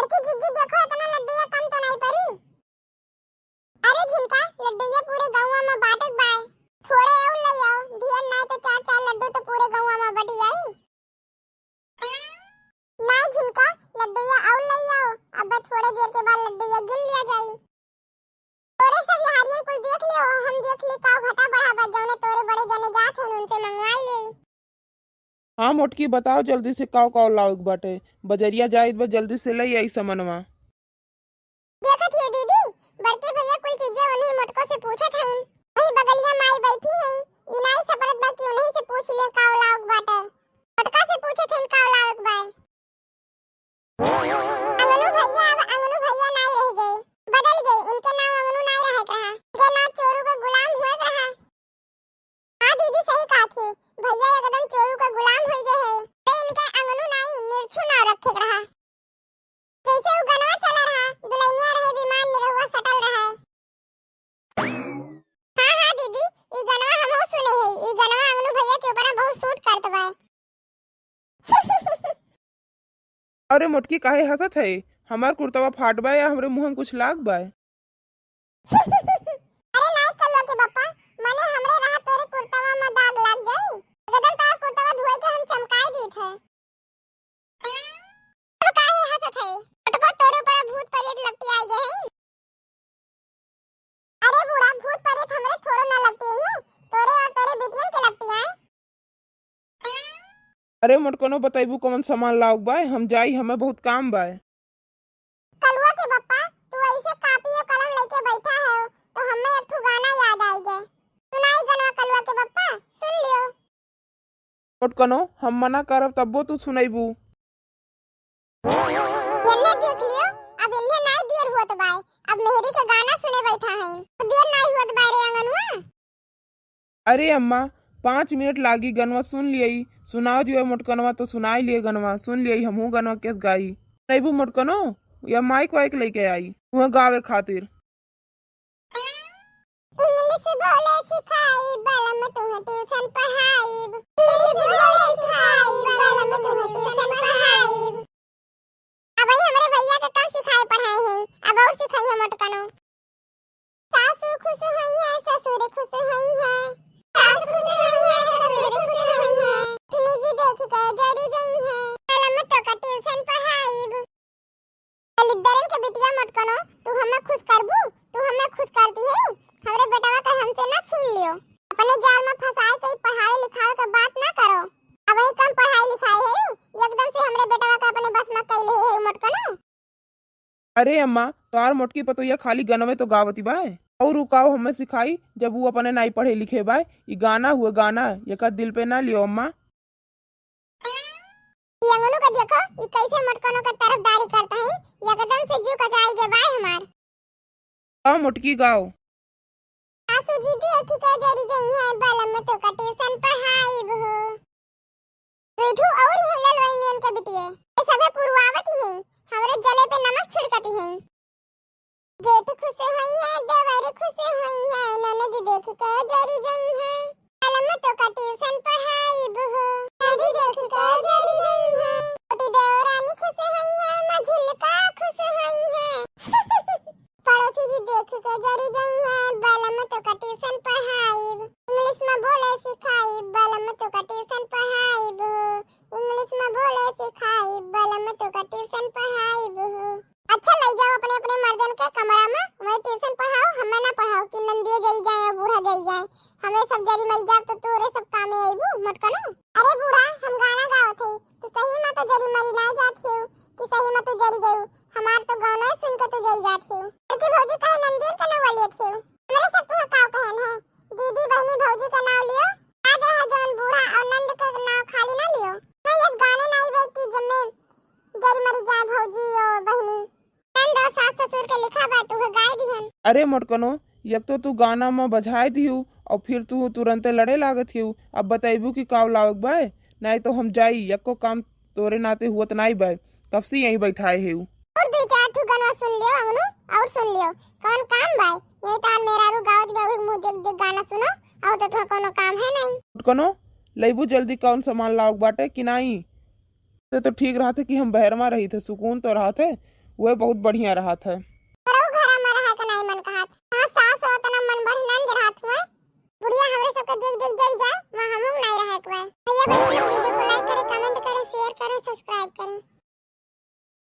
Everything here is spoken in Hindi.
बड़की जीजी देखो इतना लड्डू या कम तो नहीं पड़ी। अरे झिनका लड्डू ये पूरे गांव में बाटक बाय। थोड़े और ले आओ, ढेर नहीं तो चार चार लड्डू तो पूरे गांव में बट जाई। नहीं झिनका लड्डू ये और ले आओ, अब थोड़े देर के बाद लड्डू ये गिन लिया जाई। तोरे सब यारियन कुछ देख लियो, हम देख ली का घटा बढ़ावा जौने तोरे बड़े जने जात हैं उनसे मंगवाई ले। हाँ मोटकी बताओ जल्दी से काव काव लाओ बाटे, बजरिया जाए बस जल्दी से ले आई सामानवा। देखत हियो दीदी, बड़के भैया कुल चीजें उन्हीं मोटको से पूछत हईन। वही बगलिया माई बैठी है, इनाई सबरत बा कि उन्हीं से पूछ ले काव लाओ बाटे। मोटका से पूछत हईन काव लाओ बा। अंगनू भैया अब अंगनू भैया नहीं रह गए, बदल गए। इनके नाम अंगनू नहीं रहत रहा, इनके नाम चोरू का गुलाम हुए रहा। हां दीदी सही कहा थी, भैया एकदम चोरू का गुलाम हो गए है। ते इनके अंगनू नहीं निर्छु ना रखे रहा। जैसे वो गनवा चला रहा, दुल्हनिया रहे विमान निरहुआ सटल रहा है। हां दीदी ई गनवा हमहु सुने है, ई गनवा अंगनू भैया के ऊपर बहुत सूट करत बा। अरे मोटकी काहे हंसत है, हमार कुर्तवा फाट बा या हमरे मुंह में कुछ लाग बा? अरे नहीं कल्लो के बापा, माने हमरे रहा तोरे कुर्तवा में दाग लग गई। गदन तार कुर्तवा धोए के हम चमकाई दीत है। तो काहे हंसत है, टको तोरे ऊपर भूत प्रेत लपटी आई गए हैं। अरे बूढ़ा भूत प्रेत हमरे थोड़ो ना लपटी है, तोरे और तोरे बेटियन के लपटी आए। अरे मोटकनो बताइबू कौन सामान लाओ बा, हम जाई हमें बहुत काम बा। कलवा के बापा तू ऐसे कापी और कलम लेके बैठा है तो हमें एक ठो गाना याद आई गए। सुनाई गनवा कलवा के बापा, सुन लियो। मोटकनो हम मना करब तब्बो तू सुनाइबू। इन्हें देख लियो, अब इन्हें नहीं देर होत बाय, अब मेहरी का गाना सुने बैठा है। देर नहीं होत बाय रे अंगनवा। अरे अम्मा 5 मिनट लागी, गनवा सुन लियई। सुनाओ जो मोटकनवा तो सुनाई लिए गनवा, सुन लियई हमहू गनवा केस गाई। नहीं मोटकनो या माइक वाइक लेके आई वहाँ गावे खातिर। इंग्लिश बोले सिखाई बलम तुम्हें ट्यूशन पढ़ाई। इंग्लिश बोले सिखाई बलम तुम्हें ट्यूशन पढ़ाई। अब भाई हमारे भैया का कब सिखाए पढ़ाए हैं, अब और सिखाइए मोटकनो। सासू खुश हुई है ससुर खुश हुई है, सासू खुश हुई है ससुर खुश हुई है। तुमने जी देख कर जरी गई है, बलम तो का ट्यूशन पढ़ाई। लिद्दरन के बिटिया मोटकनो तू हमें खुश करबू, तू हमें खुश करती है। हमरे बेटवा का हमसे ना छीन लियो, अपने जाल में फंसाए कहीं पढ़ाई लिखाई का बात ना करो। अब ही कम पढ़ाई लिखाई है, एकदम से हमरे बेटवा का अपने बस में कर ले है मोटकनो। अरे अम्मा तोहार मोटकी पतोया खाली गनवे तो गावती बाय, और रुकाओ हमें सिखाई जब वो अपने नहीं पढ़े लिखे बाय। ये गाना हुआ गाना ये का दिल पे ना लियो अम्मा। ये अंगनू का देखो ये कैसे मोटकनो का तरफदारी करता है, एकदम से जीव कचाई के बाय हमार। गाओ मोटकी गाओ। सासू जी देख के जरी गई है, बलम तो का ट्यूशन पढ़ाई हो। बैठू और हिलल वही इनके बिटिए, ये सबे पुरवावती है, हमरे जले पे नमक छिड़कती है। जेठ खुश हुई है देवर खुश हुई है, ननद देख के जरी गई है, बलम तो का ट्यूशन पढ़ाई हो। नदी देख के जरी गई है, छोटी देवरानी खुश हुई है, मझिलका खुश हुई है। पड़ोसी जी देख के जरी गई है, बलम तो का ट्यूशन पढ़ाई। इंग्लिश में बोले सिखाई बलम तो का ट्यूशन पढ़ाई बो। इंग्लिश में बोले सिखाई बलम तो का ट्यूशन पढ़ाई बो। अच्छा ले जाओ अपने अपने मर्दन के कमरा में, वही ट्यूशन पढ़ाओ, हमें ना पढ़ाओ कि नंदिया जरी जाए और बूढ़ा जरी जाए। हमें सब जरी मिल जाए तो तोरे सब कामे आईबू मोटकनो। अरे बूढ़ा हम गाना गावत हई, तो सही में तो जरी मरी नहीं जाती हो कि सही में तू जरी गई। हमार तो गाना सुन के तू जरी जाती हो। कि भौजी कहे नंदिया का नाम लिए थे, हमरे सब तुम्हें काव कहन है। दीदी बहनी भौजी का नाम लियो, आज है जवन बूढ़ा और नंद का नाम खाली ना लियो। नहीं इस गाने नहीं बैठी जब में जरी मरी जाए भौजी और बहनी, नंद और सास ससुर के लिखा बा तू गाय दिहन। अरे मोटकनो एक तो तू गाना में बजाए दिहू और फिर तू तुरंते लड़े लागत हिऊ। अब बताइबू कि काव लाओग बाय, नहीं तो हम जाई एको काम तोरे नाते हुआ नहीं बाय, कब से यहीं बैठाए हिऊ। और दो चार ठो गाना सुन लियो अंगनू, और सुन लियो कौन काम बाय, यही तान मेरा रू गावत बा मुंह देख देख गाना सुनो, और तो कोनो काम है नहीं। मोटकनो लइबू जल्दी कौन सामान लाओग बाटे कि नहीं, तो ठीक रहते कि हम बहरवा रही थे, सुकून तो रहते। वह बहुत बढ़िया रहा था। और वो घर में रहा का नहीं मन कहत हां सास हो तना मन बढ़ नंद रहत हुए बुढ़िया हमरे सबके देख देख जल जाए वहां हम नहीं रहे के भाई भैया बहन वीडियो को लाइक करे कमेंट करे शेयर करे सब्सक्राइब करे।